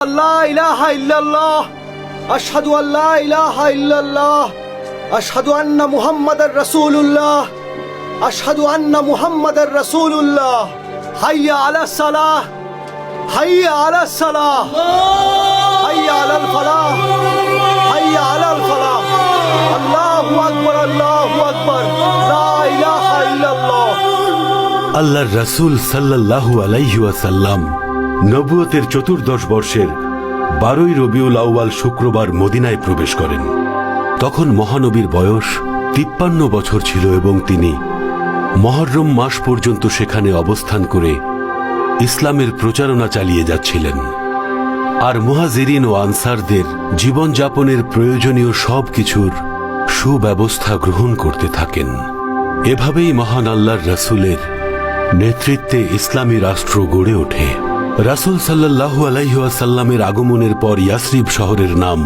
لا إله إلا الله أشهد أن لا إله إلا الله أشهد أن محمد رسول الله أشهد أن محمد رسول الله حي على الصلاة حي على الصلاة حي على الفلاح حي على الفلاح الله أكبر لا إله إلا الله আল্লাহর রাসূল সাল্লাল্লাহু আলাইহি ওয়াসাল্লাম নবুয়তের 14 বর্ষের 12ই রবিউল আউয়াল শুক্রবার মদিনায় প্রবেশ করেন। তখন মহানবীর বয়স 53 বছর ছিল এবং তিনি মুহররম মাস পর্যন্ত সেখানে অবস্থান করে ইসলামের প্রচারণা চালিয়ে যাচ্ছিলেন। আর মুহাজিরিন ও আনসারদের জীবনযাপনের প্রয়োজনীয় সব কিছুর সুব্যবস্থা গ্রহণ করতে থাকেন। এভাবেই মহান আল্লাহর রাসূলের নেতৃত্বে ইসলামী রাষ্ট্র গড়ে ওঠে। রাসূল সাল্লাল্লাহু আলাইহি ওয়াসাল্লামের আগমনের পর ইয়াসরিব শহরের নাম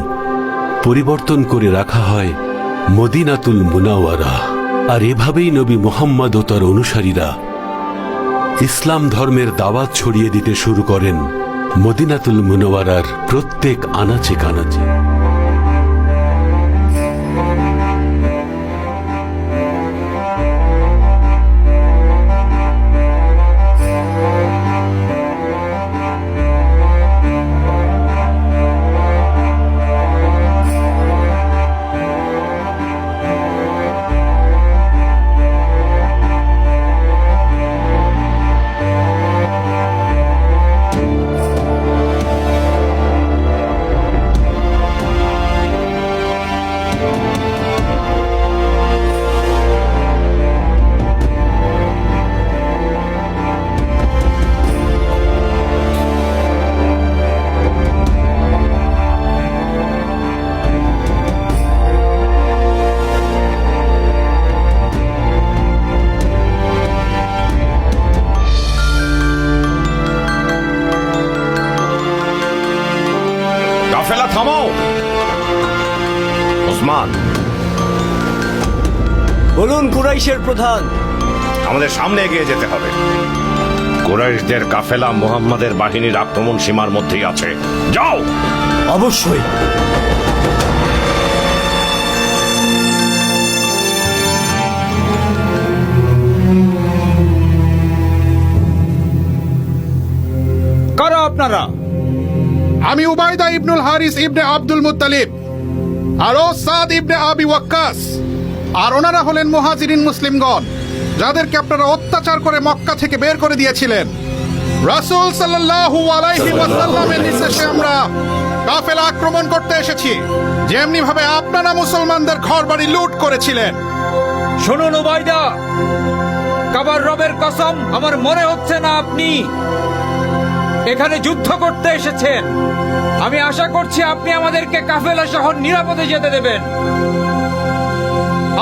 পরিবর্তন করে রাখা হয় মদিনাতুল মুনাওয়ারা। আর এভাবেই নবী মুহাম্মদ ও তার অনুসারীরা ইসলাম ধর্মের দাওয়াত ছড়িয়ে দিতে শুরু করেন মদিনাতুল মুনাওয়ারার প্রত্যেক আনাচে কানাচে। কাফেলা থামাও। ওসমান, বলুন কুরাইশের প্রধান। আমাদের সামনে এগিয়ে যেতে হবে। কুরাইশদের কাফেলা মুহাম্মাদের বাহিনীর আক্রমণ সীমার মধ্যেই আছে। যাও। অবশ্যই। কারা আপনারা? আমি উবাইদা ইবনুল হারিস ইবনে আব্দুল মুত্তালিব, আর ও সাদ ইবনে আবি ওয়াক্কাস। আর ওনারা হলেন মুহাজিরিন মুসলিমগণ, যাদেরকে আপনারা অত্যাচার করে মক্কা থেকে বের করে দিয়েছিলেন। রাসূল সাল্লাল্লাহু আলাইহি ওয়াসাল্লামের নির্দেশে আমরা কাফেলা আক্রমণ করতে এসেছি, যেমনি ভাবে আপনারা মুসলমানদের ঘরবাড়ি লুট করেছিলেন। শুনুন উবাইদা, কাবার রবের কসম, আমার মনে হচ্ছে না আপনি এখানে যুদ্ধ করতে এসেছেন। আমি আশা করছি আপনি আমাদেরকে কাফেলা শহর নিরাপদে যেতে দেবেন।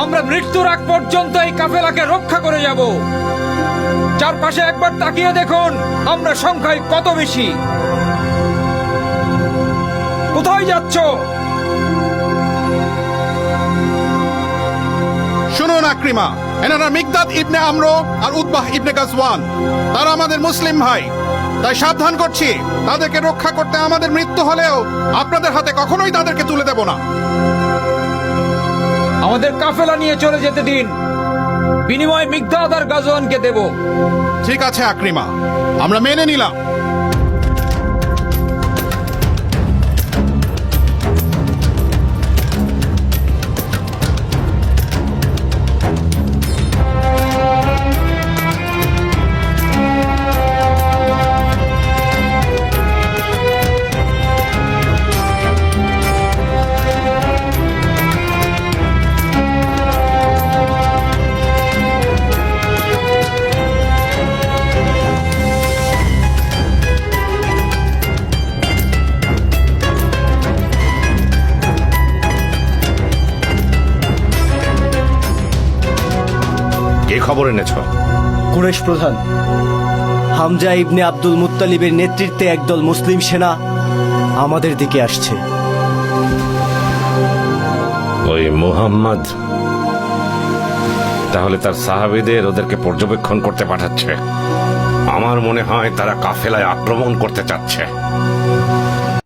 আমরা মৃত্যুর আগ পর্যন্ত এই কাফেলাকে রক্ষা করে যাব। চারপাশে একবার তাকিয়ে দেখুন আমরা সংখ্যায় কত বেশি। কোথায় যাচ্ছ? শুনুন আকরিমা, এনারা মিকদাদ ইবনে আমর আর উতবাহ ইবনে গাজওয়ান। তারা আমাদের মুসলিম ভাই, তাই সাবধান করছি, তাদেরকে রক্ষা করতে আমাদের মৃত্যু হলেও আপনাদের হাতে কখনোই তাদেরকে তুলে দেব না। আমাদের কাফেলা নিয়ে চলে যেতে দিন, বিনিময়ে মিকদাদ আর গাজওয়ানকে দেব। ঠিক আছে আকরিমা, আমরা মেনে নিলাম। কি খবর এনেছ? কুরাইশ প্রধান হামজা ইবনে আব্দুল মুত্তালিবের নেতৃত্বে একদল মুসলিম সেনা আমাদের দিকে আসছে। ওই মুহাম্মদ তাহলে তার সাহাবীদের ওদেরকে পর্যবেক্ষণ করতে পাঠাচ্ছে। আমার মনে হয় তারা কাফেলায় আক্রমণ করতে চাচ্ছে।